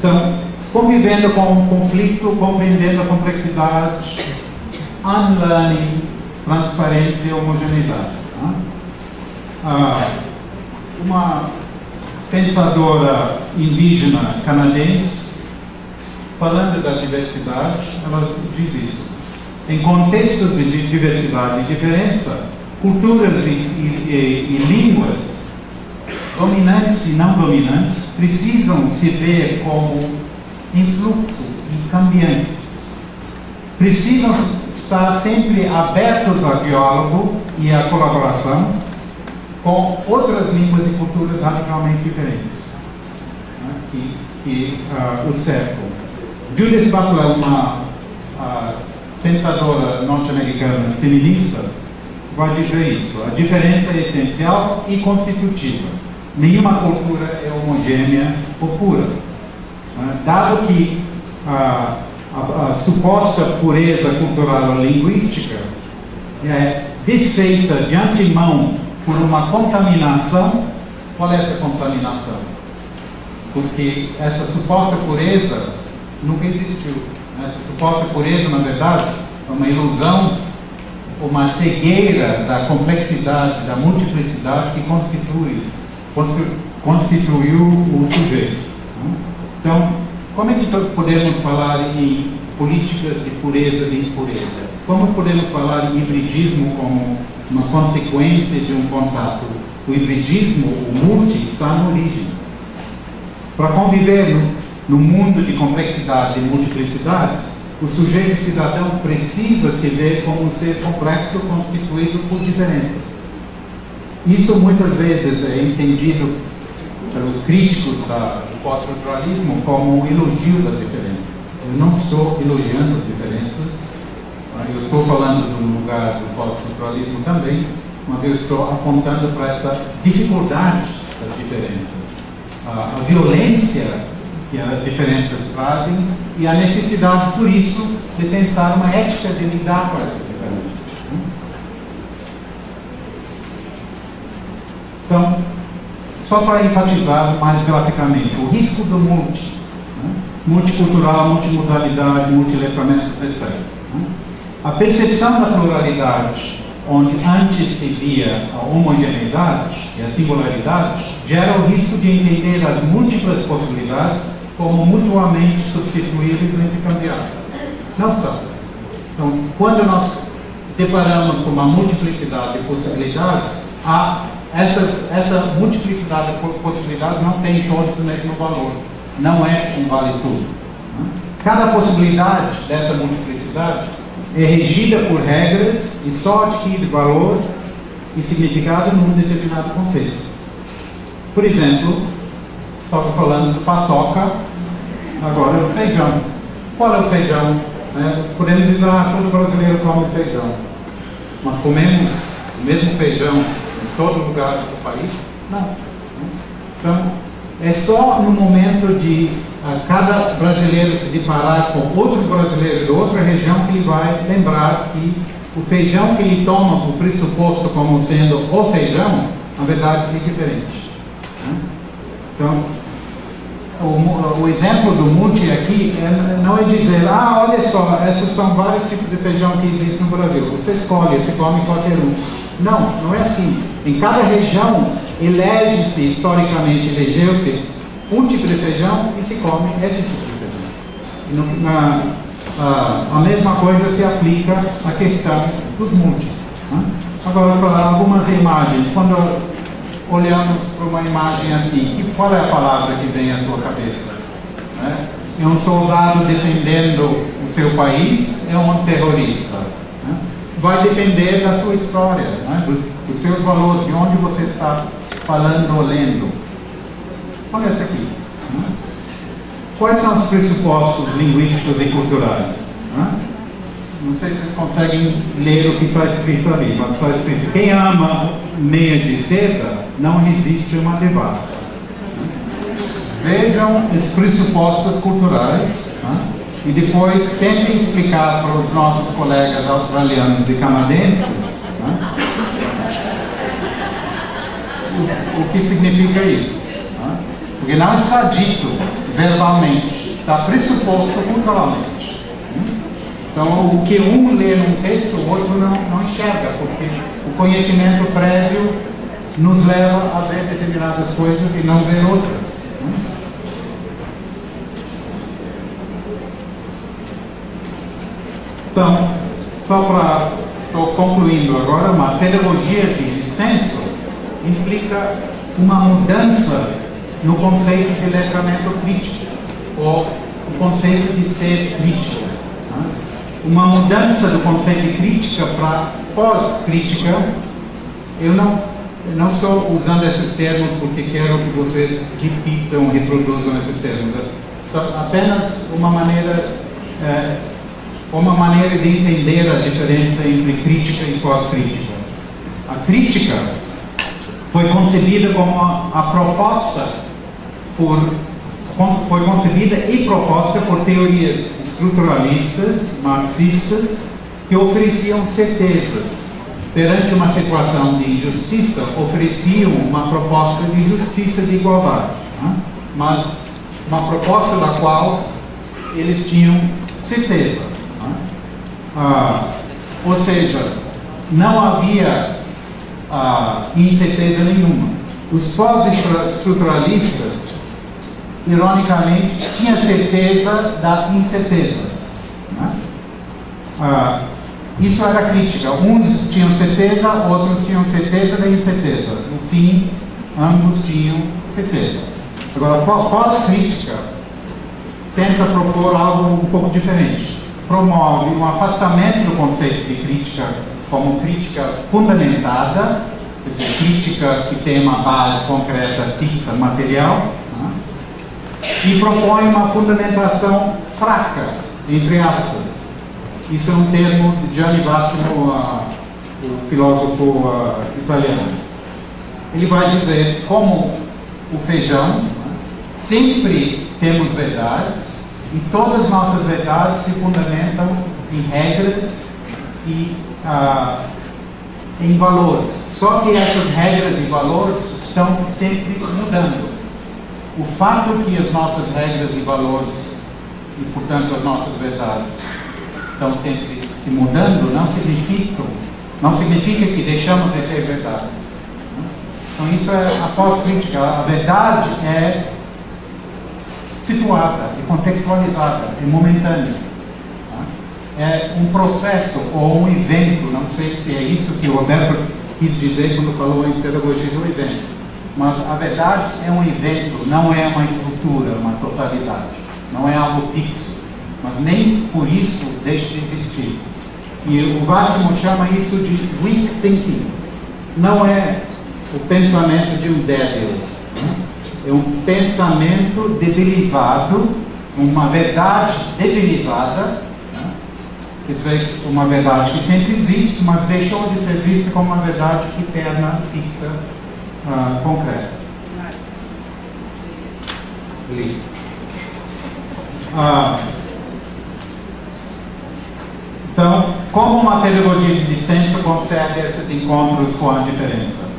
Então, convivendo com o conflito, compreendendo a complexidade, unlearning, transparência e homogeneidade. Uma pensadora indígena canadense, falando da diversidade, ela diz isso. Em contextos de diversidade e diferença, culturas e línguas dominantes e não dominantes precisam se ver como em fluxo e cambiantes. Precisam estar sempre abertos ao diálogo e à colaboração com outras línguas e culturas radicalmente diferentes, né, que o cercam. Judith Butler, uma pensadora norte-americana feminista, vai dizer isso. A diferença é essencial e constitutiva. Nenhuma cultura é homogênea ou pura. Dado que a suposta pureza cultural ou linguística é desfeita de antemão por uma contaminação, qual é essa contaminação? Porque essa suposta pureza nunca existiu. Essa suposta pureza, na verdade, é uma ilusão, uma cegueira da complexidade, da multiplicidade que constituiu o sujeito. Então, como é que podemos falar em políticas de pureza e de impureza? Como podemos falar em hibridismo como uma consequência de um contato? O hibridismo, o multi, está na origem. Para conviver no mundo de complexidade e multiplicidades, o sujeito cidadão precisa se ver como um ser complexo constituído por diferenças. Isso muitas vezes é entendido pelos críticos do pós-estruturalismo como um elogio das diferenças. Eu não estou elogiando as diferenças, eu estou falando do lugar do pós-estruturalismo também, mas eu estou apontando para essa dificuldade das diferenças, a violência que as diferenças trazem e a necessidade, por isso, de pensar uma ética de lidar com essas diferenças. Então, só para enfatizar mais graficamente, o risco do multicultural, multimodalidade, multiletramentos, etc. A percepção da pluralidade, onde antes se via a homogeneidade e a singularidade, gera o risco de entender as múltiplas possibilidades como mutuamente substituíveis e intercambiáveis. Não são. Então, quando nós deparamos com uma multiplicidade de possibilidades, essa multiplicidade de possibilidades não tem todos o mesmo valor. Não é um vale tudo. Cada possibilidade dessa multiplicidade é regida por regras e só adquire valor e significado num determinado contexto. Por exemplo, estava falando de paçoca, agora é o feijão. Qual é o feijão? Podemos dizer, todo brasileiro come feijão. Mas comemos o mesmo feijão em todo lugar do país? Não. Então, é só no momento de cada brasileiro se deparar com outros brasileiros de outra região que ele vai lembrar que o feijão que ele toma por pressuposto como sendo o feijão, na verdade é diferente. Então, o exemplo do multi aqui não é dizer, olha só, esses são vários tipos de feijão que existem no Brasil. Você escolhe, você come qualquer um. Não é assim. Em cada região, elege-se, historicamente elegeu-se, um tipo de feijão e se come esse tipo de feijão. A mesma coisa se aplica à questão dos multis. Agora, para algumas imagens, quando olhamos para uma imagem assim, qual é a palavra que vem à sua cabeça? É um soldado defendendo o seu país? É um terrorista? Vai depender da sua história, dos seus valores, de onde você está falando ou lendo. Olha essa aqui. Quais são os pressupostos linguísticos e culturais? Não sei se vocês conseguem ler o que está escrito ali, mas está escrito: quem ama meia de seda não resiste a uma devassa. Vejam os pressupostos culturais e depois tentem explicar para os nossos colegas australianos e canadenses o que significa isso. Porque porque não está dito verbalmente, está pressuposto culturalmente. Então, o que um lê num texto, o outro não enxerga, porque o conhecimento prévio nos leva a ver determinadas coisas e não ver outras. Então, só para... Estou concluindo agora, uma pedagogia de dissenso implica uma mudança no conceito de letramento crítico, ou o conceito de ser crítico. Uma mudança do conceito de crítica para pós-crítica. Eu não estou usando esses termos porque quero que vocês reproduzam esses termos. É apenas uma maneira de entender a diferença entre crítica e pós-crítica. A crítica foi concebida como a proposta foi concebida e proposta por teorias estruturalistas, marxistas, que ofereciam certezas. Perante uma situação de injustiça, ofereciam uma proposta de justiça de igualdade, mas uma proposta da qual eles tinham certeza. Ou seja, não havia incerteza nenhuma. Os pós-estruturalistas, ironicamente, tinham certeza da incerteza. Isso era crítica. Uns tinham certeza, outros tinham certeza da incerteza. No fim, ambos tinham certeza. Agora, pós-crítica tenta propor algo um pouco diferente. Promove um afastamento do conceito de crítica como crítica fundamentada, quer dizer, crítica que tem uma base concreta, fixa, material, e propõe uma fundamentação fraca, entre aspas. Isso é um termo de Gianni Vattimo, o filósofo italiano. Ele vai dizer, como o feijão, sempre temos verdades, e todas as nossas verdades se fundamentam em regras e em valores. Só que essas regras e valores estão sempre mudando. O fato que as nossas regras e valores, e portanto as nossas verdades, estão sempre se mudando, não significa que deixamos de ter verdades. Então isso é a pós-crítica. A verdade é situada, é contextualizada, é momentânea. É um processo ou um evento, não sei se é isso que o Roberto quis dizer quando falou em pedagogia do evento. Mas a verdade é um evento, não é uma estrutura, uma totalidade. Não é algo fixo. Mas nem por isso deixa de existir. E o Vattimo chama isso de weak thinking. Não é o pensamento de um débil. É um pensamento debilizado, uma verdade debilizada, quer dizer, uma verdade que sempre existe, mas deixou de ser vista como uma verdade eterna, fixa, concreta. Então, como uma pedagogia de dissenso consegue esses encontros com a diferença?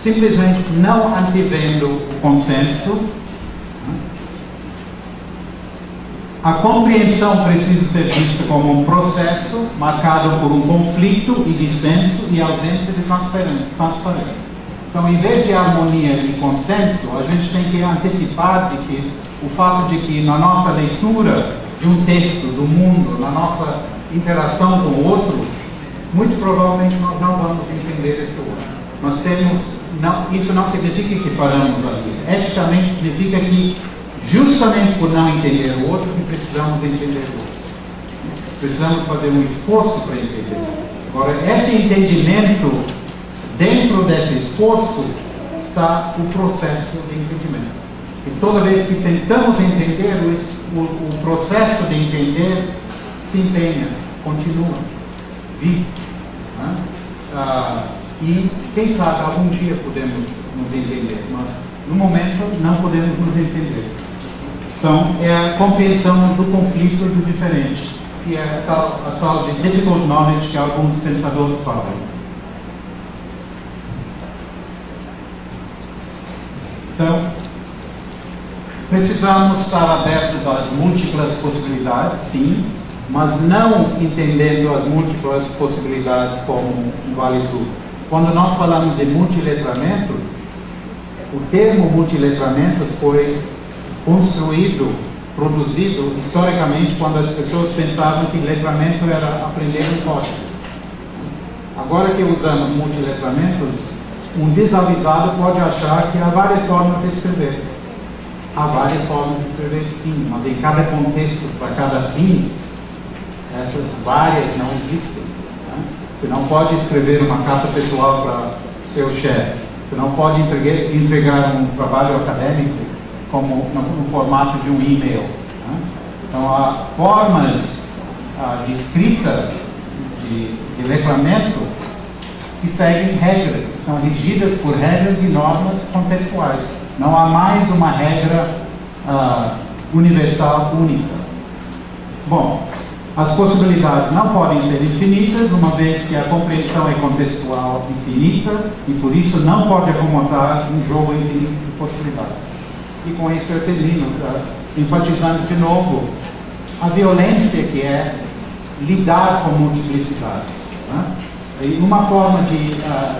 Simplesmente não antevendo o consenso. A compreensão precisa ser vista como um processo marcado por um conflito e dissenso e ausência de transparência. Então, em vez de harmonia e consenso, a gente tem que antecipar de que o fato de que na nossa leitura de um texto, do mundo, na nossa interação com o outro, muito provavelmente nós não vamos entender esse outro. Nós temos, isso não significa que paramos ali. Eticamente significa que, justamente por não entender o outro, que precisamos entender o outro. Precisamos fazer um esforço para entender. Agora, esse entendimento, dentro desse esforço, está o processo de entendimento. E toda vez que tentamos entender, o processo de entender se empenha, continua, vive. E, quem sabe, algum dia podemos nos entender, mas no momento não podemos nos entender. Então, é a compreensão do conflito do diferente, que é a tal de difficult knowledge que alguns pensadores falam. Então, precisamos estar abertos às múltiplas possibilidades, sim, mas não entendendo as múltiplas possibilidades como vale tudo. Quando nós falamos de multiletramento, o termo multiletramento foi construído, produzido historicamente quando as pessoas pensavam que letramento era aprender um código. Agora que usamos multiletramentos, um desavisado pode achar que há várias formas de escrever. Há várias formas de escrever, sim, mas em cada contexto, para cada fim, essas várias não existem. Né? Você não pode escrever uma carta pessoal para seu chefe. Você não pode entregar um trabalho acadêmico como no formato de um e-mail. Né? Então, há formas de escrita, de letramento, que seguem regras, que são regidas por regras e normas contextuais. Não há mais uma regra universal única. Bom, as possibilidades não podem ser infinitas, uma vez que a compreensão é contextual infinita, e por isso não pode acomodar um jogo infinito de possibilidades. E com isso eu termino, enfatizando de novo a violência que é lidar com multiplicidades. Né? E uma forma de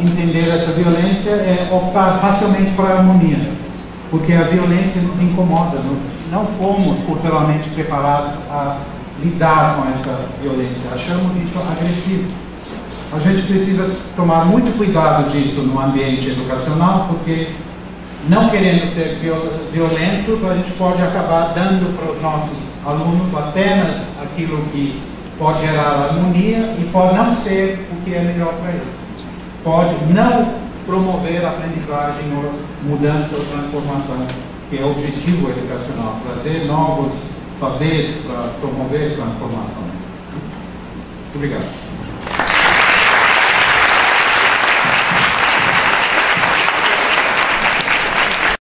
entender essa violência é optar facilmente por a harmonia, porque a violência nos incomoda, não fomos culturalmente preparados a lidar com essa violência, achamos isso agressivo. A gente precisa tomar muito cuidado disso no ambiente educacional, porque não querendo ser violentos, a gente pode acabar dando para os nossos alunos apenas aquilo que pode gerar harmonia e pode não ser o que é melhor para eles. Pode não promover a aprendizagem ou mudança ou transformação, que é o objetivo educacional, trazer novos saberes para promover transformações. Muito obrigado.